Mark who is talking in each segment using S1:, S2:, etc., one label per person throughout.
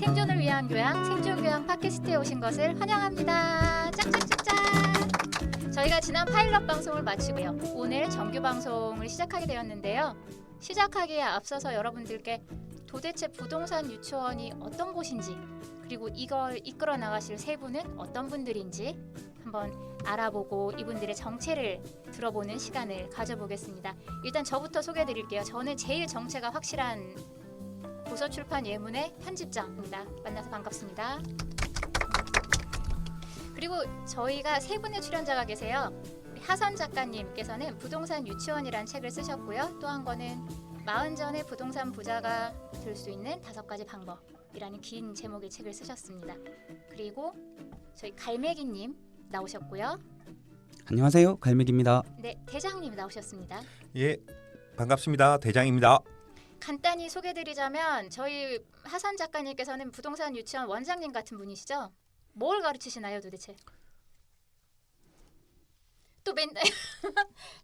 S1: 생존을 위한 교양, 생존교양 팟캐스트에 오신 것을 환영합니다. 짝짝짝짝. 저희가 지난 파일럿 방송을 마치고요. 오늘 정규 방송을 시작하게 되었는데요. 시작하기에 앞서서 여러분들께 도대체 부동산 유치원이 어떤 곳인지, 그리고 이걸 이끌어 나가실 세 분은 어떤 분들인지 한번 알아보고 이분들의 정체를 들어보는 시간을 가져보겠습니다. 일단 저부터 소개해드릴게요. 저는 제일 정체가 확실한 도서출판 예문의 편집장입니다. 만나서 반갑습니다. 그리고 저희가 세 분의 출연자가 계세요. 우리 하선 작가님께서는 부동산 유치원이라는 책을 쓰셨고요. 또 한 권은 40전의 부동산 부자가 될 수 있는 5가지 방법이라는 긴 제목의 책을 쓰셨습니다. 그리고 저희 갈매기님 나오셨고요.
S2: 안녕하세요, 갈매기입니다.
S1: 네, 대장님 나오셨습니다.
S3: 예, 반갑습니다. 대장입니다.
S1: 간단히 소개드리자면 저희 하선 작가님께서는 부동산 유치원 원장님 같은 분이시죠? 뭘 가르치시나요 도대체? 또 맨날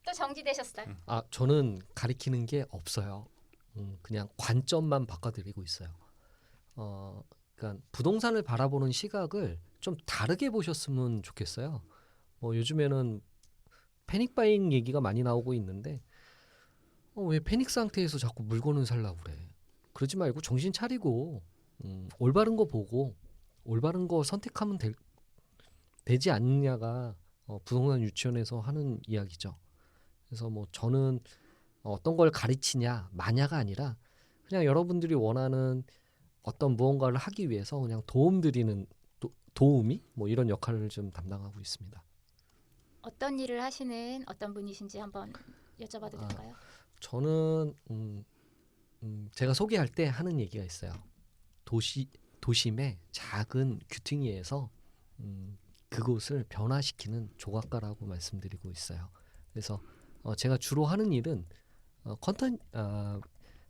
S1: 또 정지되셨어요.
S4: 저는 가리키는 게 없어요. 그냥 관점만 바꿔드리고 있어요. 그러니까 부동산을 바라보는 시각을 좀 다르게 보셨으면 좋겠어요. 요즘에는 패닉바잉 얘기가 많이 나오고 있는데 왜 패닉 상태에서 자꾸 물건을 살라고 그래. 그러지 말고 정신 차리고 올바른 거 보고 올바른 거 선택하면 되지 않느냐가 부동산 유치원에서 하는 이야기죠. 그래서 저는 어떤 걸 가르치냐 마냐가 아니라 그냥 여러분들이 원하는 어떤 무언가를 하기 위해서 그냥 도움드리는 도우미 이런 역할을 좀 담당하고 있습니다.
S1: 어떤 일을 하시는 어떤 분이신지 한번 여쭤봐도 될까요?
S4: 저는 제가 소개할 때 하는 얘기가 있어요. 도심의 작은 귀퉁이에서 그곳을 변화시키는 조각가라고 말씀드리고 있어요. 그래서 제가 주로 하는 일은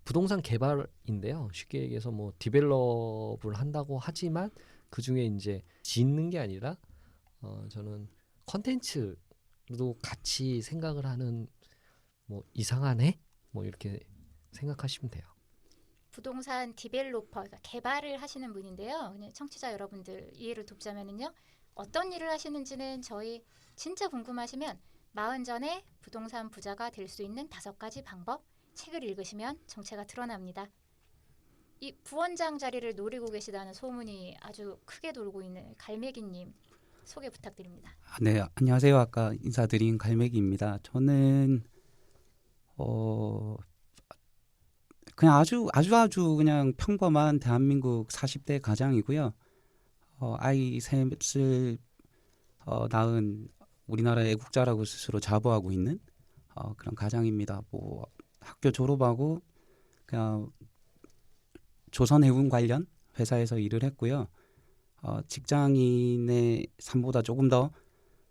S4: 부동산 개발인데요. 쉽게 얘기해서 디벨롭을 한다고 하지만 그 중에 이제 짓는 게 아니라 저는 컨텐츠도 같이 생각을 하는 이상하네 이렇게 생각하시면 돼요.
S1: 부동산 디벨로퍼, 그러니까 개발을 하시는 분인데요. 그냥 청취자 여러분들 이해를 돕자면은요. 어떤 일을 하시는지는 저희 진짜 궁금하시면 40전의 부동산 부자가 될 수 있는 5가지 방법 책을 읽으시면 정체가 드러납니다. 이 부원장 자리를 노리고 계시다는 소문이 아주 크게 돌고 있는 갈매기님 소개 부탁드립니다.
S2: 네, 안녕하세요. 아까 인사드린 갈매기입니다. 저는 그냥 아주 그냥 평범한 대한민국 40대 가장이고요. 아이 셋을 낳은 우리나라의 애국자라고 스스로 자부하고 있는 그런 가장입니다. 학교 졸업하고 그냥 조선해운 관련 회사에서 일을 했고요. 직장인의 삶보다 조금 더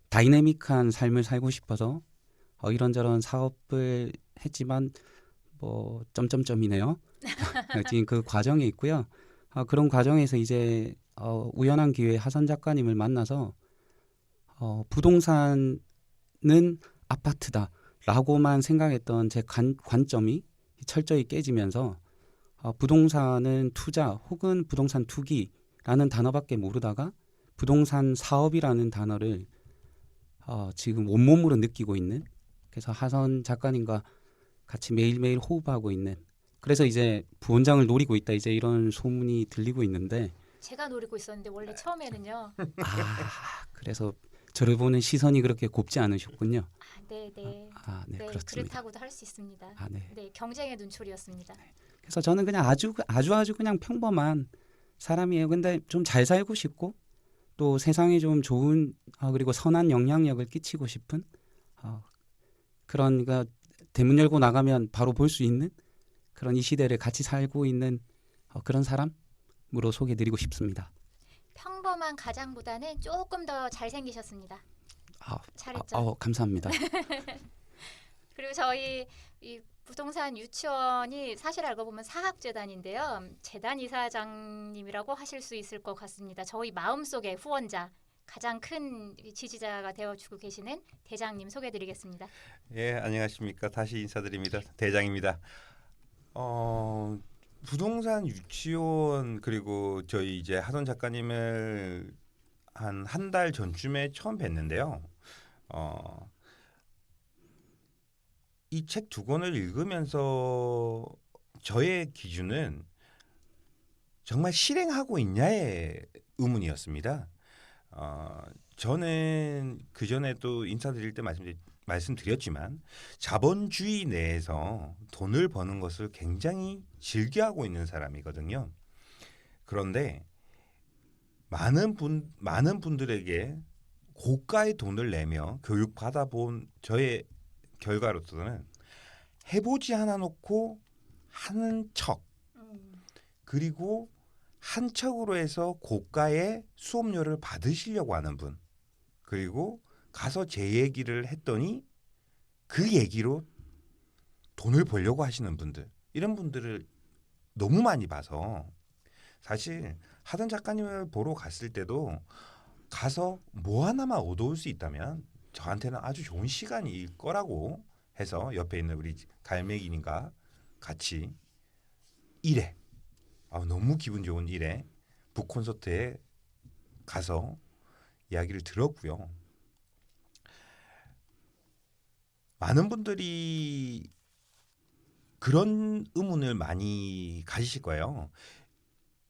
S2: 다이내믹한 삶을 살고 싶어서 이런저런 사업을 했지만 점점점이네요. 지금 그 과정에 있고요. 그런 과정에서 이제 우연한 기회에 하선 작가님을 만나서 부동산은 아파트다라고만 생각했던 제 관점이 철저히 깨지면서 부동산은 투자 혹은 부동산 투기라는 단어밖에 모르다가 부동산 사업이라는 단어를 지금 온몸으로 느끼고 있는, 그래서 하선 작가님과 같이 매일매일 호흡하고 있는, 그래서 이제 부원장을 노리고 있다 이제 이런 소문이 들리고 있는데
S1: 제가 노리고 있었는데 원래 처음에는요.
S2: 그래서 저를 보는 시선이 그렇게 곱지 않으셨군요.
S1: 네,
S2: 네, 그렇습니다.
S1: 그렇다고도 할 수 있습니다.
S2: 네.
S1: 경쟁의 눈초리였습니다.
S2: 그래서 저는 그냥 아주 그냥 평범한 사람이에요. 근데 좀 잘 살고 싶고 또 세상에 좀 좋은 그리고 선한 영향력을 끼치고 싶은 그런, 그러니까 대문 열고 나가면 바로 볼 수 있는 그런 이 시대를 같이 살고 있는 그런 사람으로 소개드리고 싶습니다.
S1: 평범한 가장보다는 조금 더 잘생기셨습니다. 잘했죠?
S2: 감사합니다.
S1: 그리고 저희 이 부동산 유치원이 사실 알고 보면 사학재단인데요. 재단 이사장님이라고 하실 수 있을 것 같습니다. 저희 마음속의 후원자, 가장 큰 지지자가 되어주고 계시는 대장님 소개해드리겠습니다.
S3: 예, 안녕하십니까. 다시 인사드립니다. 대장입니다. 부동산 유치원 그리고 저희 이제 하선 작가님을 한 달 전쯤에 처음 뵀는데요. 이 책 두 권을 읽으면서 저의 기준은 정말 실행하고 있냐의 의문이었습니다. 저는 그 전에도 인사드릴 때 말씀드렸지만 자본주의 내에서 돈을 버는 것을 굉장히 즐겨하고 있는 사람이거든요. 그런데 많은 분들에게 고가의 돈을 내며 교육 받아본 저의 결과로서는 해보지 않아 놓고 하는 척, 그리고 한 척으로 해서 고가의 수업료를 받으시려고 하는 분, 그리고 가서 제 얘기를 했더니 그 얘기로 돈을 벌려고 하시는 분들, 이런 분들을 너무 많이 봐서 사실 하던 작가님을 보러 갔을 때도 가서 뭐 하나만 얻어올 수 있다면 저한테는 아주 좋은 시간일 거라고 해서 옆에 있는 우리 갈매기님과 같이 1회 너무 기분 좋은 1회 북콘서트에 가서 이야기를 들었고요. 많은 분들이 그런 의문을 많이 가지실 거예요.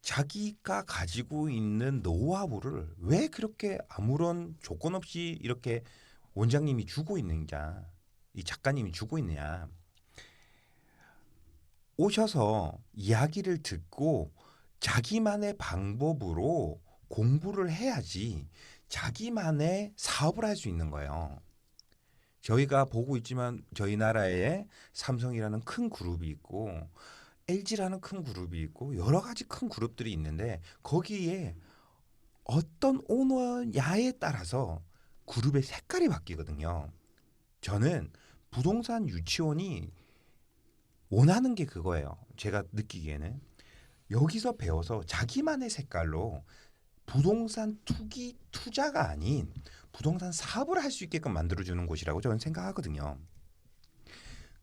S3: 자기가 가지고 있는 노하우를 왜 그렇게 아무런 조건 없이 이렇게 원장님이 주고 있느냐, 이 작가님이 주고 있느냐. 오셔서 이야기를 듣고 자기만의 방법으로 공부를 해야지 자기만의 사업을 할 수 있는 거예요. 저희가 보고 있지만 저희 나라에 삼성이라는 큰 그룹이 있고 LG라는 큰 그룹이 있고 여러 가지 큰 그룹들이 있는데 거기에 어떤 오너냐에 따라서 그룹의 색깔이 바뀌거든요. 저는 부동산 유치원이 원하는 게 그거예요. 제가 느끼기에는 여기서 배워서 자기만의 색깔로 부동산 투자가 아닌 부동산 사업을 할 수 있게끔 만들어주는 곳이라고 저는 생각하거든요.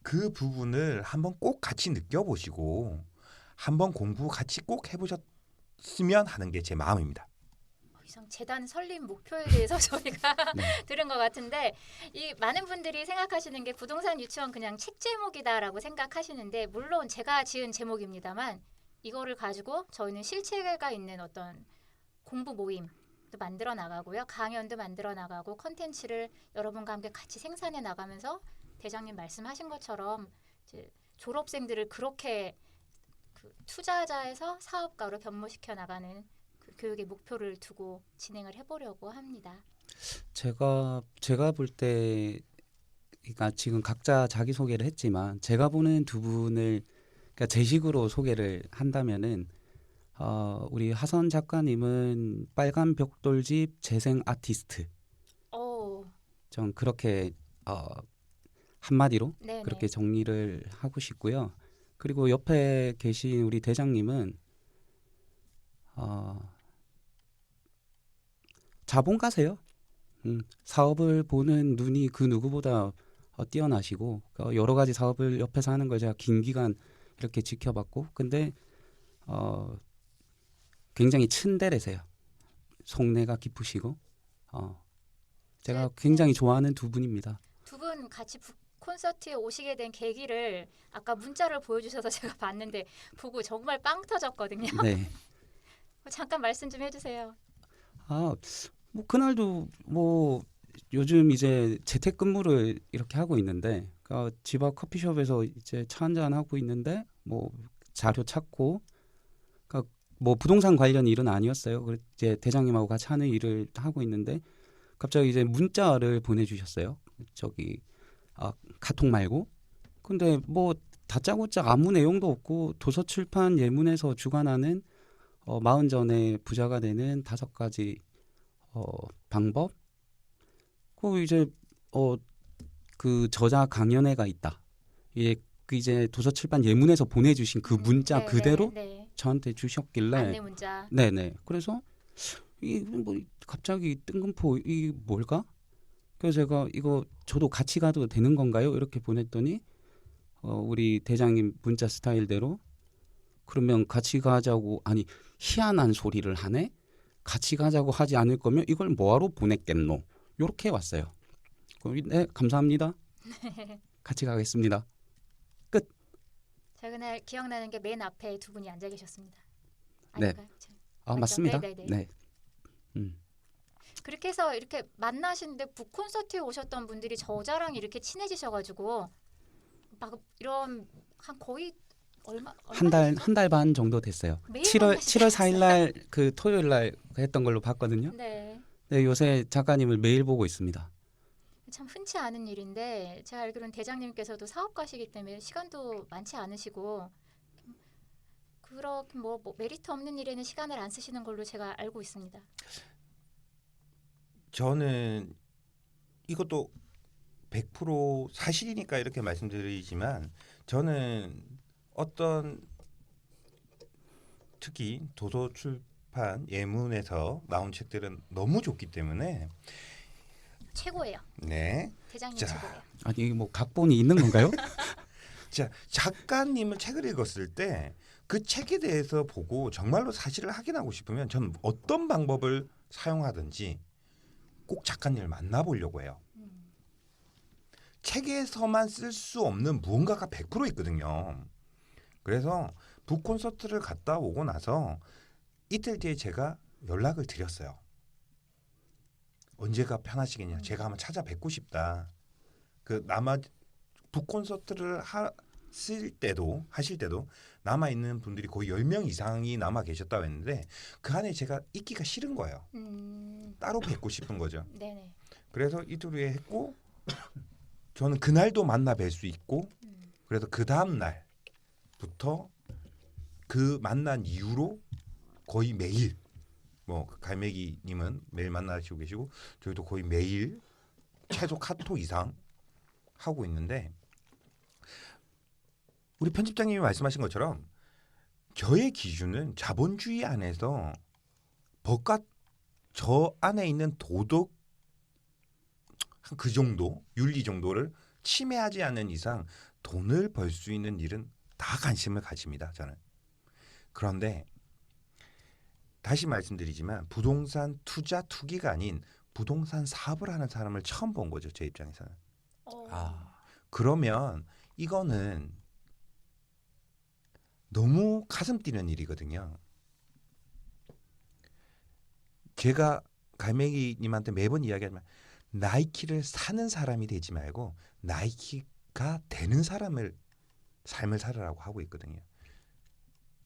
S3: 그 부분을 한번 꼭 같이 느껴보시고 한번 공부 같이 꼭 해보셨으면 하는 게 제 마음입니다.
S1: 이상 재단 설립 목표에 대해서 저희가
S2: 네.
S1: 들은 것 같은데 이 많은 분들이 생각하시는 게 부동산 유치원 그냥 책 제목이다라고 생각하시는데 물론 제가 지은 제목입니다만 이거를 가지고 저희는 실체가 있는 어떤 공부 모임도 만들어 나가고요. 강연도 만들어 나가고 컨텐츠를 여러분과 함께 같이 생산해 나가면서 대장님 말씀하신 것처럼 이제 졸업생들을 그렇게 그 투자자에서 사업가로 변모시켜 나가는 그 교육의 목표를 두고 진행을 해보려고 합니다.
S2: 제가 볼 때, 그러니까 지금 각자 자기 소개를 했지만 제가 보는 두 분을 그러니까 제 식으로 소개를 한다면은 우리 하선 작가님은 빨간 벽돌집 재생 아티스트. 전 그렇게 한마디로
S1: 네네.
S2: 그렇게 정리를 하고 싶고요. 그리고 옆에 계신 우리 대장님은 자본가세요. 사업을 보는 눈이 그 누구보다 뛰어나시고 여러 가지 사업을 옆에서 하는 걸 제가 긴 기간 이렇게 지켜봤고, 근데 굉장히 츤데레세요. 속내가 깊으시고 제가 굉장히 좋아하는 두 분입니다.
S1: 두 분 같이 콘서트에 오시게 된 계기를 아까 문자를 보여주셔서 제가 봤는데 보고 정말 빵 터졌거든요.
S2: 네.
S1: 잠깐 말씀 좀 해주세요.
S2: 뭐 그날도 뭐 요즘 이제 재택근무를 이렇게 하고 있는데 집 앞 커피숍에서 이제 차 한잔 하고 있는데 뭐 자료 찾고 뭐 부동산 관련 일은 아니었어요. 이제 대장님하고 같이 하는 일을 하고 있는데 갑자기 이제 문자를 보내주셨어요. 저기 카톡 말고. 근데 뭐 다짜고짜 아무 내용도 없고 도서출판 예문에서 주관하는 40전에 부자가 되는 5가지 방법. 그 이제 그 저자 강연회가 있다. 이제 도서출판 예문에서 보내주신 그 문자
S1: 네,
S2: 그대로
S1: 네.
S2: 저한테 주셨길래.
S1: 안내 문자.
S2: 네네. 그래서 뭐 갑자기 뜬금포 이 뭘까? 그래서 제가 이거 저도 같이 가도 되는 건가요? 이렇게 보냈더니 우리 대장님 문자 스타일대로 그러면 같이 가자고 아니 희한한 소리를 하네. 같이 가자고 하지 않을 거면 이걸 뭐하러 보냈겠노. 요렇게 왔어요. 그럼 네 감사합니다. 같이 가겠습니다.
S1: 제가 그날 기억나는 게 맨 앞에 두 분이 앉아 계셨습니다.
S2: 네.
S1: 아닌가요?
S2: 아
S1: 맞죠?
S2: 맞습니다.
S1: 네네네.
S2: 네.
S1: 그렇게 해서 이렇게 만나시는데 북 콘서트에 오셨던 분들이 저자랑 이렇게 친해지셔가지고 막 이런 한 거의 얼마
S2: 한 달 반 정도 됐어요.
S1: 매일
S2: 7월
S1: 만나시지
S2: 4일 날 그 토요일 날 했던 걸로 봤거든요.
S1: 네.
S2: 네, 요새 작가님을 매일 보고 있습니다.
S1: 참 흔치 않은 일인데 제가 알기로는 대장님께서도 사업가시기 때문에 시간도 많지 않으시고 그렇게 뭐 메리트 없는 일에는 시간을 안 쓰시는 걸로 제가 알고 있습니다.
S3: 저는 이것도 100% 사실이니까 이렇게 말씀드리지만 저는 어떤 특히 도서출판 예문에서 나온 책들은 너무 좋기 때문에
S1: 최고예요.
S3: 네.
S1: 대장님
S3: 자.
S1: 최고예요.
S2: 아니 이게 뭐 각본이 있는 건가요?
S3: 자, 작가님을 책을 읽었을 때 그 책에 대해서 보고 정말로 사실을 확인하고 싶으면 저는 어떤 방법을 사용하든지 꼭 작가님을 만나보려고 해요. 책에서만 쓸 수 없는 무언가가 100% 있거든요. 그래서 북 콘서트를 갔다 오고 나서 이틀 뒤에 제가 연락을 드렸어요. 언제가 편하시겠냐? 제가 한번 찾아뵙고 싶다. 그 북 콘서트를 하실 때도 남아 있는 분들이 거의 10명 이상이 남아 계셨다고 했는데 그 안에 제가 있기가 싫은 거예요. 따로 뵙고 싶은 거죠.
S1: 네네.
S3: 그래서 이틀 후에 했고 저는 그날도 만나 뵐 수 있고 그래서 그 다음 날부터 그 만난 이후로 거의 매일 뭐 갈매기님은 매일 만나시고 계시고 저희도 거의 매일 최소 카톡 이상 하고 있는데 우리 편집장님이 말씀하신 것처럼 저의 기준은 자본주의 안에서 법과 저 안에 있는 도덕 한 그 정도 윤리 정도를 침해하지 않는 이상 돈을 벌 수 있는 일은 다 관심을 가집니다. 저는. 그런데 다시 말씀드리지만 부동산 투자 투기가 아닌 부동산 사업을 하는 사람을 처음 본 거죠. 제 입장에서는. 그러면 이거는 너무 가슴 뛰는 일이거든요. 제가 갈매기님한테 매번 이야기하지만 나이키를 사는 사람이 되지 말고 나이키가 되는 삶을 살으라고 하고 있거든요.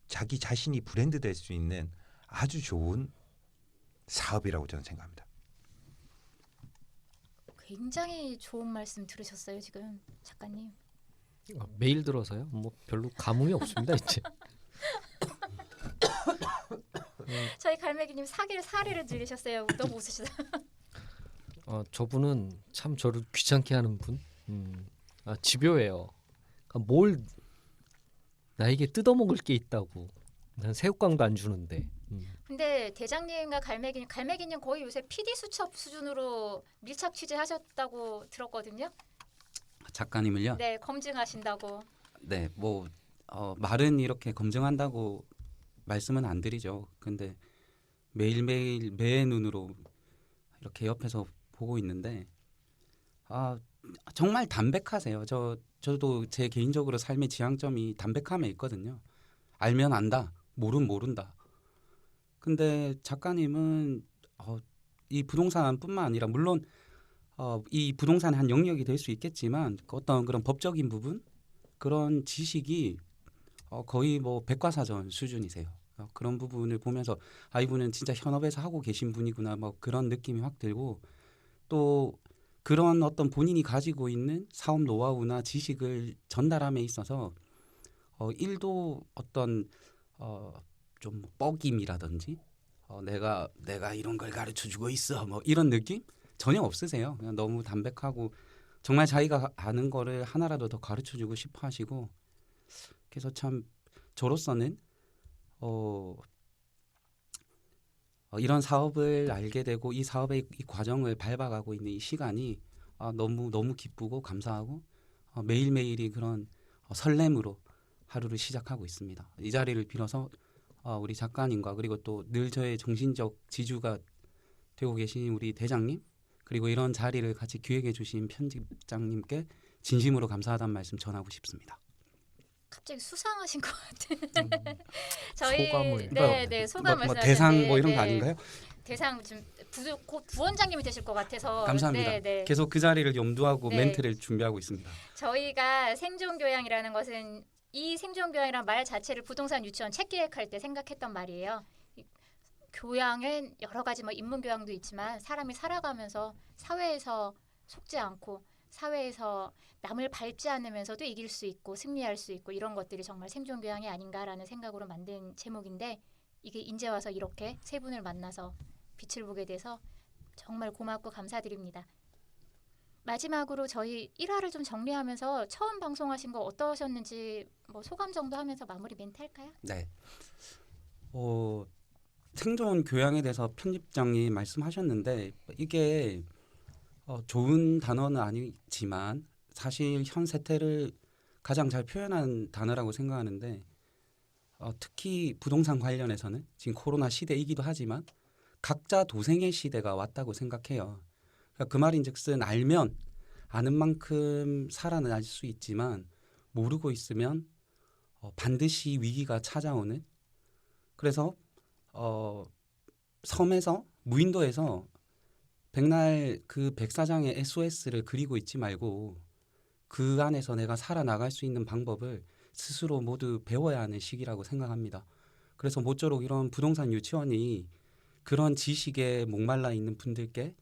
S3: 자기 자신이 브랜드 될 수 있는 아주 좋은 사업이라고 저는 생각합니다.
S1: 굉장히 좋은 말씀 들으셨어요 지금 작가님.
S4: 매일 들어서요. 뭐 별로 감흥이 없습니다 이제.
S1: 저희 갈매기님 사례를 들리셨어요. 너무 웃으시다.
S4: 저분은 참 저를 귀찮게 하는 분. 집요해요. 그러니까 뭘 나에게 뜯어먹을 게 있다고. 난 새우깡도 안 주는데.
S1: 근데 대장님과 갈매기님 거의 요새 PD 수첩 수준으로 밀착 취재하셨다고 들었거든요.
S2: 작가님을요?
S1: 네, 검증하신다고.
S2: 네, 뭐 말은 이렇게 검증한다고 말씀은 안 드리죠. 근데 매일매일 매 눈으로 이렇게 옆에서 보고 있는데 정말 담백하세요. 저도 제 개인적으로 삶의 지향점이 담백함에 있거든요. 알면 안다, 모르면 모른다. 근데 작가님은 이 부동산뿐만 아니라 물론 이 부동산의 한 영역이 될 수 있겠지만 어떤 그런 법적인 부분 그런 지식이 거의 뭐 백과사전 수준이세요. 그런 부분을 보면서 이분은 진짜 현업에서 하고 계신 분이구나 뭐 그런 느낌이 확 들고 또 그런 어떤 본인이 가지고 있는 사업 노하우나 지식을 전달함에 있어서 일도 어떤 좀 뻐김이라든지 내가 이런 걸 가르쳐주고 있어 뭐 이런 느낌 전혀 없으세요. 그냥 너무 담백하고 정말 자기가 아는 거를 하나라도 더 가르쳐주고 싶어 하시고 그래서 참 저로서는 이런 사업을 알게 되고 이 사업의 이 과정을 밟아가고 있는 이 시간이 너무 기쁘고 감사하고 매일매일이 그런 설렘으로 하루를 시작하고 있습니다. 이 자리를 빌어서 우리 작가님과 그리고 또 늘 저의 정신적 지주가 되고 계신 우리 대장님 그리고 이런 자리를 같이 기획해 주신 편집장님께 진심으로 감사하다는 말씀 전하고 싶습니다.
S1: 갑자기 수상하신 것 같은. 저희
S4: 소감을.
S1: 네, 소감
S2: 뭐
S1: 말씀하셨는데
S2: 대상 뭐 이런 거 아닌가요?
S1: 대상 지금 곧 부원장님이 되실 것 같아서
S2: 감사합니다.
S1: 네.
S2: 계속 그 자리를 염두하고
S1: 네.
S2: 멘트를 준비하고 있습니다.
S1: 저희가 생존교양이라는 것은 이 생존교양이란 말 자체를 부동산 유치원 책 기획할 때 생각했던 말이에요. 교양은 여러 가지 뭐 인문교양도 있지만 사람이 살아가면서 사회에서 속지 않고 사회에서 남을 밟지 않으면서도 이길 수 있고 승리할 수 있고 이런 것들이 정말 생존교양이 아닌가라는 생각으로 만든 제목인데 이게 이제 와서 이렇게 세 분을 만나서 빛을 보게 돼서 정말 고맙고 감사드립니다. 마지막으로 저희 1화를 좀 정리하면서 처음 방송하신 거 어떠셨는지 뭐 소감 정도 하면서 마무리 멘트 할까요?
S2: 네. 생존 교양에 대해서 편집장이 말씀하셨는데 이게 좋은 단어는 아니지만 사실 현 세태를 가장 잘 표현한 단어라고 생각하는데 특히 부동산 관련해서는 지금 코로나 시대이기도 하지만 각자 도생의 시대가 왔다고 생각해요. 그러니까 그 말인즉슨 알면 아는 만큼 살아날 수 있지만 모르고 있으면 반드시 위기가 찾아오는 그래서 섬에서 무인도에서 백날 그 백사장의 SOS를 그리고 있지 말고 그 안에서 내가 살아나갈 수 있는 방법을 스스로 모두 배워야 하는 시기라고 생각합니다. 그래서 모쪼록 이런 부동산 유치원이 그런 지식에 목말라 있는 분들께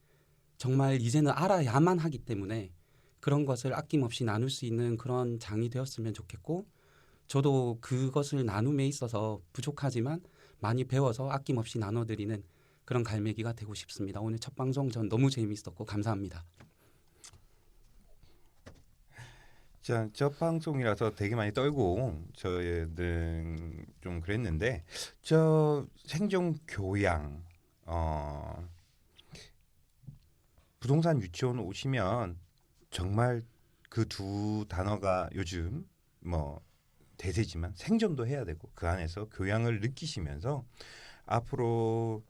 S2: 정말 이제는 알아야만 하기 때문에 그런 것을 아낌없이 나눌 수 있는 그런 장이 되었으면 좋겠고 저도 그것을 나눔에 있어서 부족하지만 많이 배워서 아낌없이 나눠드리는 그런 갈매기가 되고 싶습니다. 오늘 첫 방송 전 너무 재미있었고 감사합니다.
S3: 자, 첫 방송이라서 되게 많이 떨고 저희는 좀 그랬는데 저 생존 교양 부동산 유치원 오시면 정말 그 두 단어가 요즘 뭐 대세지만 생존도 해야 되고 그 안에서 교양을 느끼시면서 앞으로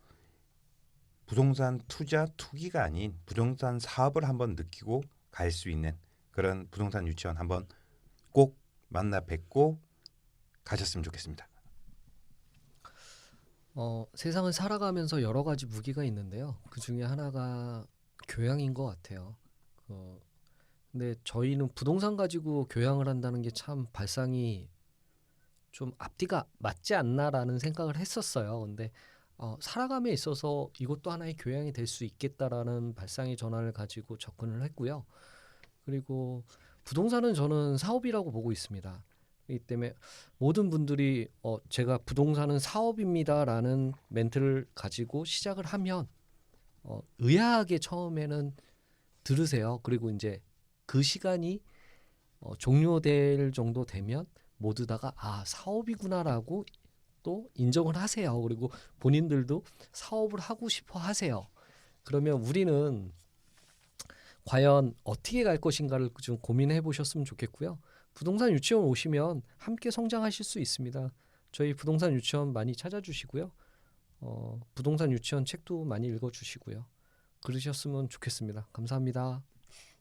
S3: 부동산 투자 투기가 아닌 부동산 사업을 한번 느끼고 갈 수 있는 그런 부동산 유치원 한번 꼭 만나 뵙고 가셨으면 좋겠습니다.
S4: 세상을 살아가면서 여러 가지 무기가 있는데요. 그 중에 하나가 교양인 것 같아요. 근데 저희는 부동산 가지고 교양을 한다는 게 참 발상이 좀 앞뒤가 맞지 않나라는 생각을 했었어요. 근데 살아감에 있어서 이것도 하나의 교양이 될 수 있겠다라는 발상의 전환을 가지고 접근을 했고요. 그리고 부동산은 저는 사업이라고 보고 있습니다. 이 때문에 모든 분들이 제가 부동산은 사업입니다라는 멘트를 가지고 시작을 하면 의아하게 처음에는 들으세요. 그리고 이제 그 시간이 종료될 정도 되면 모두 다가 사업이구나라고 또 인정을 하세요. 그리고 본인들도 사업을 하고 싶어 하세요. 그러면 우리는 과연 어떻게 갈 것인가를 좀 고민해 보셨으면 좋겠고요. 부동산 유치원 오시면 함께 성장하실 수 있습니다. 저희 부동산 유치원 많이 찾아주시고요. 부동산 유치원 책도 많이 읽어주시고요. 그러셨으면 좋겠습니다. 감사합니다.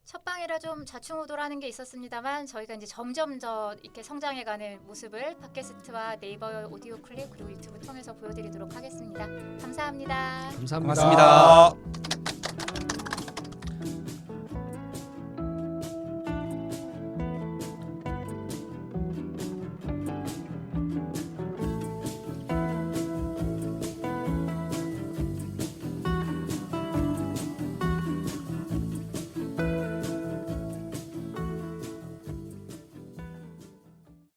S1: 첫 방이라 좀 좌충우돌하는 게 있었습니다만 저희가 이제 점점 더 이렇게 성장해가는 모습을 팟캐스트와 네이버 오디오 클립 그리고 유튜브 통해서 보여드리도록 하겠습니다. 감사합니다.
S4: 감사합니다.
S2: 고맙습니다.